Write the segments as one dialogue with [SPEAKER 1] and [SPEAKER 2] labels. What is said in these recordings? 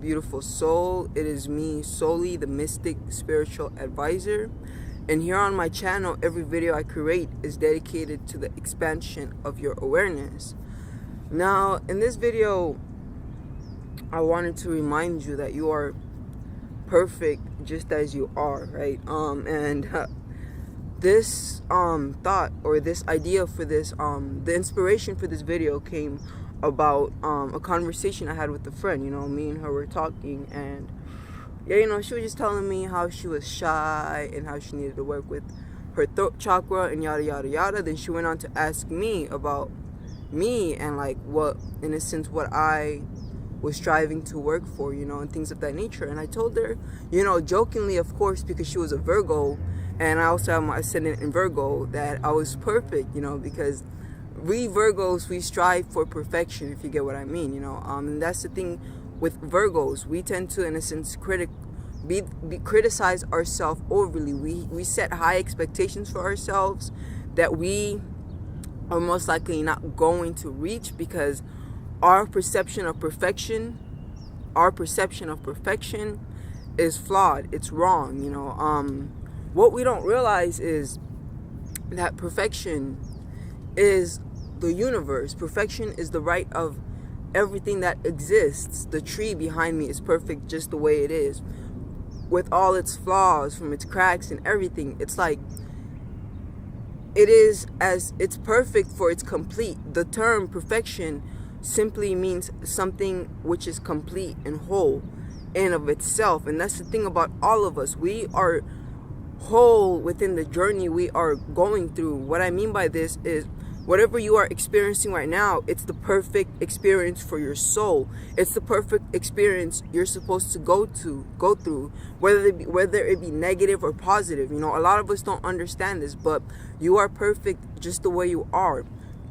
[SPEAKER 1] beautiful soul. It is me, Soli, the Mystic Spiritual Advisor. And here on my channel, every video I create is dedicated to the expansion of your awareness. Now, in this video, I wanted to remind you that you are perfect just as you are, right? This thought, or this idea for this, the inspiration for this video came about a conversation I had with a friend. Me and her were talking, and yeah, she was just telling me how she was shy and how she needed to work with her throat chakra and yada yada yada. Then she went on to ask me about me and like what, in a sense, what I was striving to work for, and things of that nature. And I told her, jokingly, of course, because she was a Virgo, and I also have my ascendant in Virgo, that I was perfect, because we Virgos, we strive for perfection, if you get what I mean, and that's the thing with Virgos. We tend to, in a sense, criticize ourselves overly. We set high expectations for ourselves that we are most likely not going to reach, because our perception of perfection is flawed. It's wrong. What we don't realize is that perfection is the universe. Perfection is the right of everything that exists. The tree behind me is perfect just the way it is, with all its flaws, from its cracks and everything. It's like, it's perfect for its complete. The term perfection simply means something which is complete and whole in of itself. And that's the thing about all of us. We are whole within the journey we are going through. What I mean by this is, whatever you are experiencing right now, it's the perfect experience for your soul. It's the perfect experience you're supposed to go through, whether it be negative or positive. A lot of us don't understand this, but you are perfect just the way you are.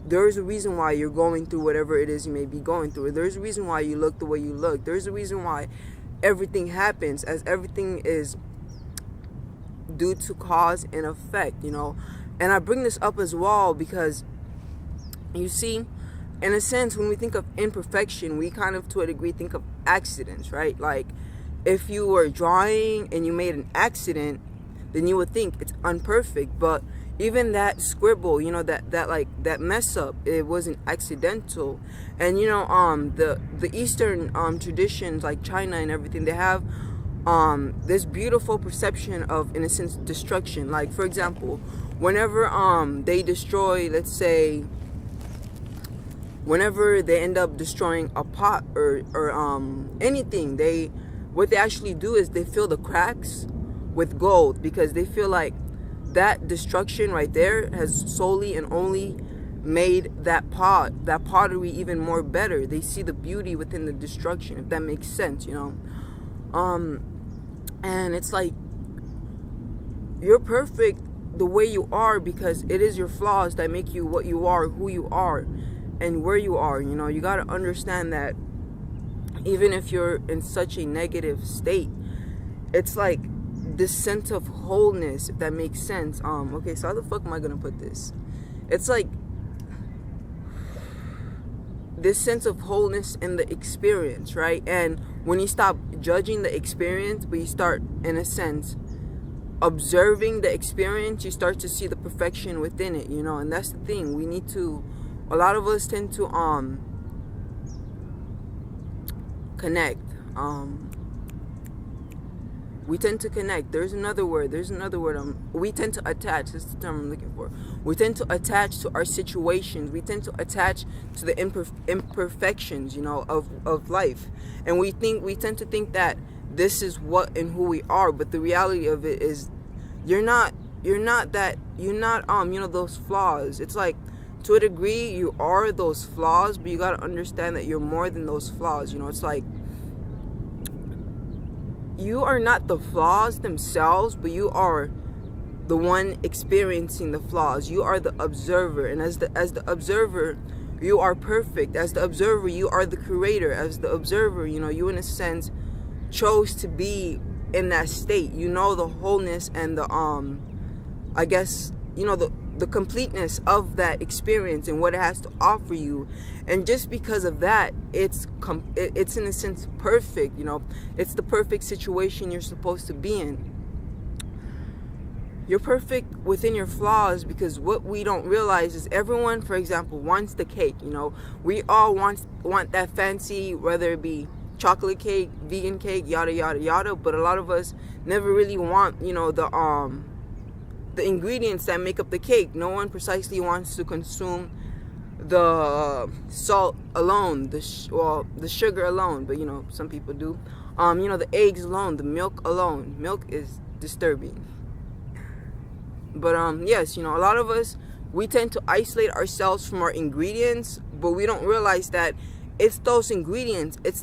[SPEAKER 1] There's a reason why you're going through whatever it is you may be going through. There's a reason why you look the way you look. There's a reason why everything happens, as everything is due to cause and effect, And I bring this up as well because, you see, in a sense, when we think of imperfection, we kind of, to a degree, think of accidents, right? Like, if you were drawing and you made an accident, then you would think it's imperfect. But even that scribble, that mess up, it wasn't accidental. And the Eastern traditions, like China and everything, they have this beautiful perception of, in a sense, destruction. Like, for example, whenever they destroy, let's say, whenever they end up destroying a pot or anything, what they actually do is they fill the cracks with gold, because they feel like that destruction right there has solely and only made that pottery even more better. They see the beauty within the destruction, if that makes sense, and it's like, you're perfect the way you are, because it is your flaws that make you what you are, who you are, and where you are. You got to understand that even if you're in such a negative state, it's like this sense of wholeness, if that makes sense. Okay, so how the fuck am I gonna put this? It's like this sense of wholeness in the experience, right? And when you stop judging the experience, but you start, in a sense, observing the experience, you start to see the perfection within it, and that's the thing. We need to, a lot of us tend to connect. We tend to connect. There's another word. We tend to attach. That's the term I'm looking for. We tend to attach to our situations. We tend to attach to the imperfections, of life. And we tend to think that this is what and who we are. But the reality of it is, you're not those flaws. It's like, to a degree, you are those flaws, but you got to understand that you're more than those flaws. It's like, you are not the flaws themselves, but you are the one experiencing the flaws. You are the observer, and as the observer, you are perfect. As the observer, you are the creator. As the observer, you, in a sense, chose to be in that state. The wholeness and the I guess, the completeness of that experience and what it has to offer you. And just because of that, it's in a sense perfect. It's the perfect situation you're supposed to be in. You're perfect within your flaws, because what we don't realize is everyone, for example, wants the cake. We all want that fancy, whether it be chocolate cake, vegan cake, yada yada yada. But a lot of us never really want, the ingredients that make up the cake. No one precisely wants to consume the salt alone, the sugar alone, but some people do. The eggs alone, the milk alone. Milk is disturbing. But yes, a lot of us, we tend to isolate ourselves from our ingredients, but we don't realize that it's those ingredients, it's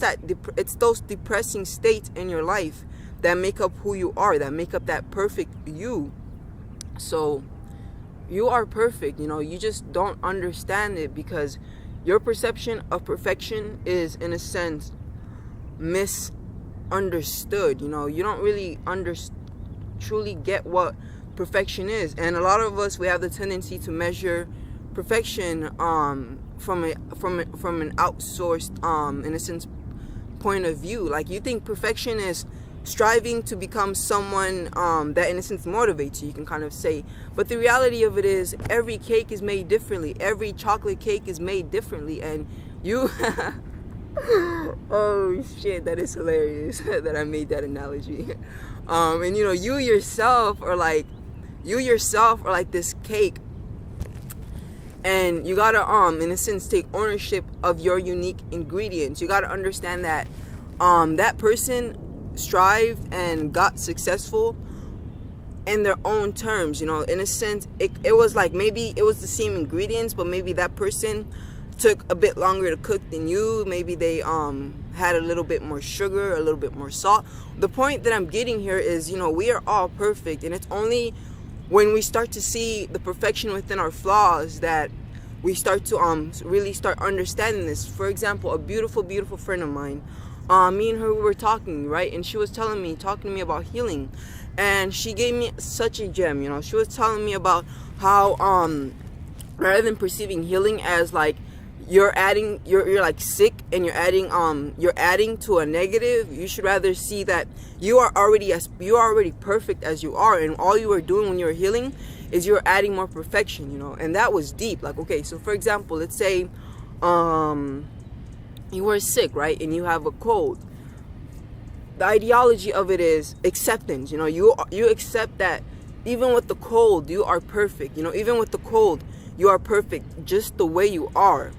[SPEAKER 1] those depressing states in your life that make up who you are, that make up that perfect you. So you are perfect. You just don't understand it because your perception of perfection is, in a sense, misunderstood. You don't really truly get what perfection is. And a lot of us, we have the tendency to measure perfection from an outsourced, in a sense, point of view. Like, you think perfection is striving to become someone that, in a sense, motivates you, you can kind of say. But the reality of it is, every cake is made differently. Every chocolate cake is made differently. And you oh shit, that is hilarious that I made that analogy. And you yourself are like this cake, and you gotta in a sense take ownership of your unique ingredients. You gotta understand that that person strived and got successful in their own terms. In a sense, it was like, maybe it was the same ingredients, but maybe that person took a bit longer to cook than you. Maybe they had a little bit more sugar, a little bit more salt. The point that I'm getting here is, we are all perfect, and it's only when we start to see the perfection within our flaws that we start to really start understanding this. For example, a beautiful friend of mine, me and her, we were talking, right? And she was talking to me about healing, and she gave me such a gem. She was telling me about how rather than perceiving healing as like you're like sick and you're adding to a negative, you should rather see that you are already perfect as you are, and all you are doing when you're healing is you're adding more perfection. And that was deep. Like, okay, so for example, let's say you were sick, right, and you have a cold. The ideology of it is acceptance. You accept that even with the cold, you are perfect. Even with the cold, you are perfect just the way you are.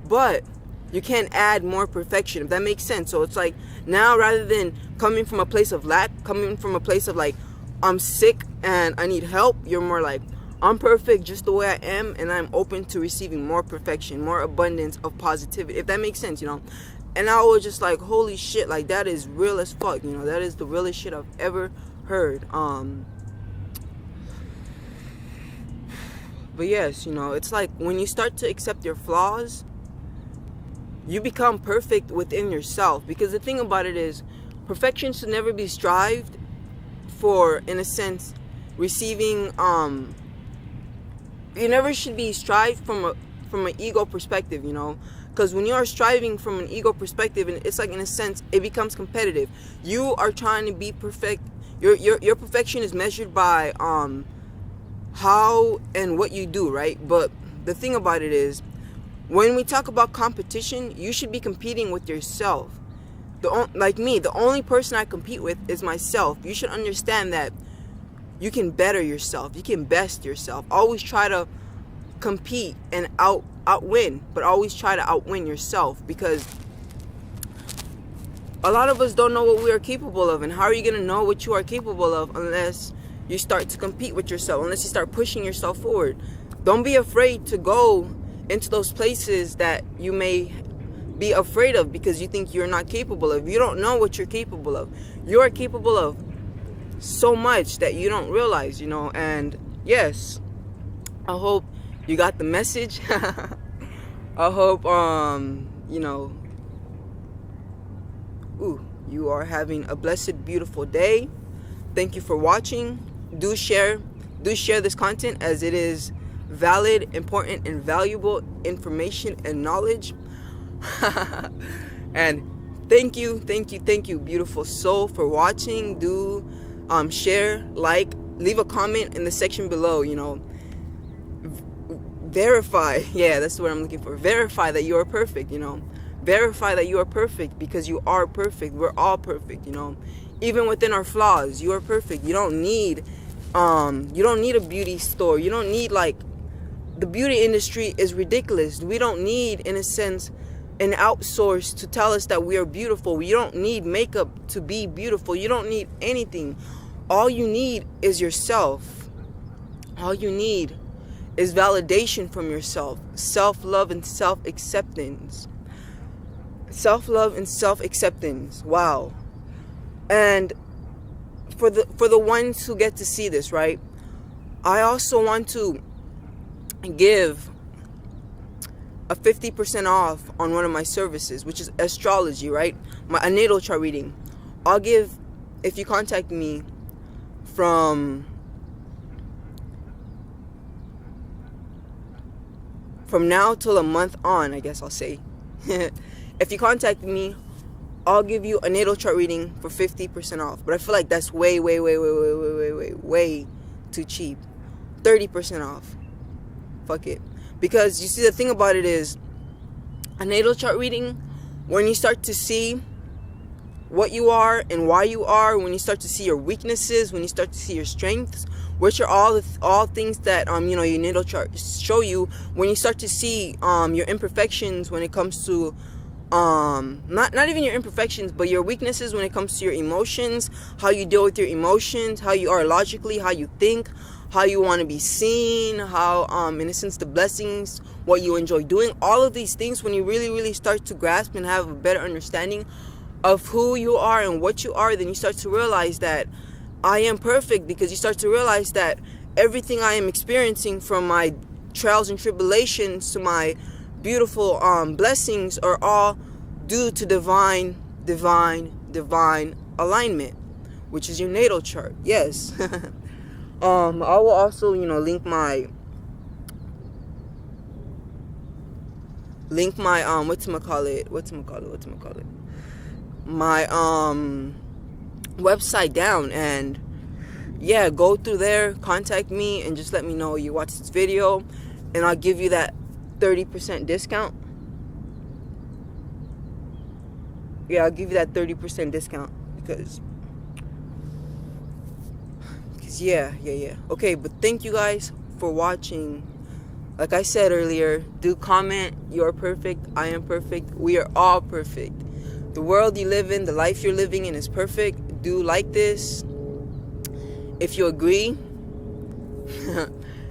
[SPEAKER 1] But you can't add more perfection, if that makes sense. So it's like, now, rather than coming from a place of lack, coming from a place of like, I'm sick and I need help, you're more like, I'm perfect just the way I am, and I'm open to receiving more perfection, more abundance of positivity, if that makes sense. And I was just like, holy shit, like, that is real as fuck. That is the realest shit I've ever heard. But yes, it's like, when you start to accept your flaws, you become perfect within yourself. Because the thing about it is, perfection should never be strived for, in a sense, receiving. You never should be strived from an ego perspective. Because when you are striving from an ego perspective, and it's like, in a sense, it becomes competitive. You are trying to be perfect. Your perfection is measured by how and what you do, right? But the thing about it is, when we talk about competition, you should be competing with yourself. Like me, the only person I compete with is myself. You should understand that you can better yourself. You can best yourself. Always try to compete and outwin, but always try to outwin yourself, because a lot of us don't know what we are capable of. And how are you going to know what you are capable of unless you start to compete with yourself, unless you start pushing yourself forward? Don't be afraid to go into those places that you may be afraid of because you think you're not capable of. You don't know what you're capable of. You are capable of so much that you don't realize, and yes, I hope you got the message. I hope, you are having a blessed, beautiful day. Thank you for watching. Do share this content, as it is valid, important, and valuable information and knowledge. And thank you, beautiful soul, for watching. Do share, like, leave a comment in the section below. Verify. Yeah, that's what I'm looking for. Verify that you are perfect. Verify that you are perfect, because you are perfect. We're all perfect. Even within our flaws, you are perfect. You don't need a beauty store. You don't need, like, the beauty industry is ridiculous. We don't need, in a sense, an outsource to tell us that we are beautiful. You don't need makeup to be beautiful. You don't need anything. All you need is yourself. All you need is validation from yourself. Self-love and self-acceptance. Self-love and self-acceptance. Wow. And for the ones who get to see this, right, I also want to give a 50% off on one of my services, which is astrology, right? A natal chart reading. I'll give, if you contact me from now till a month on, I guess I'll say. If you contact me, I'll give you a natal chart reading for 50% off. But I feel like that's way too cheap. 30% off. Fuck it. Because you see, the thing about it is, a natal chart reading, when you start to see what you are and why you are, when you start to see your weaknesses, when you start to see your strengths, which are all things that your natal chart show you, when you start to see your imperfections when it comes to not even your imperfections, but your weaknesses when it comes to your emotions, how you deal with your emotions, how you are logically, how you think, how you want to be seen, how in a sense the blessings, what you enjoy doing, all of these things, when you really start to grasp and have a better understanding of who you are and what you are, then you start to realize that I am perfect, because you start to realize that everything I am experiencing, from my trials and tribulations to my beautiful blessings, are all due to divine alignment, which is your natal chart. Yes. I will also link my my website down, and yeah, go through there, contact me, and just let me know you watched this video, and I'll give you that 30% discount. Yeah, I'll give you that 30% discount because yeah. Okay, but thank you guys for watching. Like I said earlier, do comment. You're perfect. I am perfect. We are all perfect. The world you live in, the life you're living in is perfect. Do like this if you agree.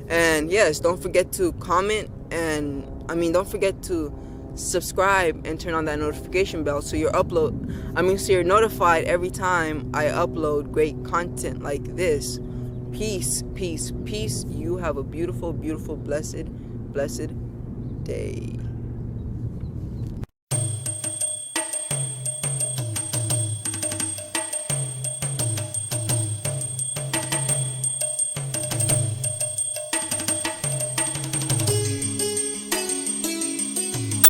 [SPEAKER 1] And yes, don't forget to comment, and don't forget to subscribe and turn on that notification bell so you're notified every time I upload great content like this. Peace. You have a beautiful, blessed day.